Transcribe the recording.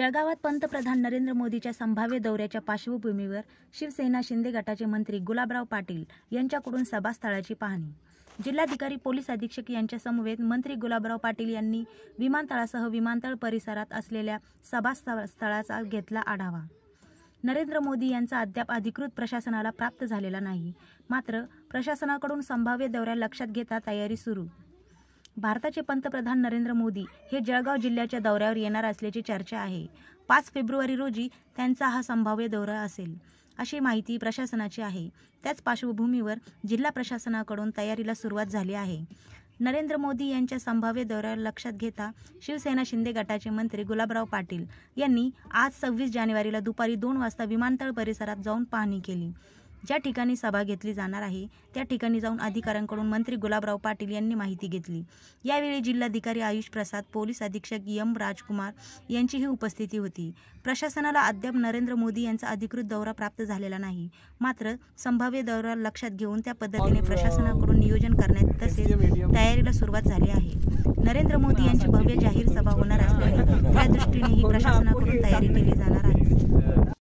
जळगावात पंतप्रधान नरेंद्र मोदीच्या संभाव्य दौऱ्याच्या पार्श्वभूमीवर शिवसेना शिंदे गटाचे मंत्री गुलाबराव पाटील यांच्याकडून सभास्थळाची पाहणी। जिल्हाधिकारी पोलीस अधीक्षक यांच्या समवेत मंत्री गुलाबराव पाटील यांनी विमानतळासह विमानतळ परिसरात असलेल्या सभास्थळाचा घेतला आढावा। नरेंद्र मोदी यांचा अद्याप अधिकृत प्रशासनाला प्राप्त झालेला नाही, मात्र प्रशासनाकडून संभाव्य दौऱ्या लक्षात घेता तयारी सुरू। भारताचे पंतप्रधान नरेंद्र मोदी हे जळगाव जिल्ह्याच्या दौऱ्यावर येणार असल्याची चर्चा आहे। 5 फेब्रुवारी रोजी त्यांचा हा संभाव्य दौरा असेल अशी माहिती प्रशासनाची आहे। त्याच पार्श्वभूमीवर जिल्हा प्रशासनाकडून तयारीला सुरुवात झाली आहे। नरेंद्र मोदी यांच्या संभाव्य दौऱ्यावर लक्षात घेता शिवसेना शिंदे गटाचे मंत्री गुलाबराव पाटील यांनी आज 26 जानेवारीला दुपारी 2 वाजता विमानतळ परिसरात जाऊन पाहणी केली। ज्या ठिकाणी सभा घेतली जाणार आहे त्या ठिकाणी जाऊन अधिकाऱ्यांकडून मंत्री गुलाबराव पाटील यांनी माहिती घेतली। यावेळी जिल्हाधिकारी आयुष प्रसाद, पोलीस अधीक्षक एम राजकुमार यांचीही उपस्थिती होती। प्रशासनाला अद्याप नरेंद्र मोदी यांचा अधिकृत दौरा प्राप्त झालेला नाही, मात्र संभाव्य दौरा लक्षात घेऊन त्या पद्धतीने प्रशासनाकडून नियोजन करण्यात तसेच तयारीला सुरुवात झाली आहे। नरेंद्र मोदी यांची भव्य जाहीर सभा होणार असल्याने त्या दृष्टीनेही प्रशासनाकडून तयारी केली जाणार आहे।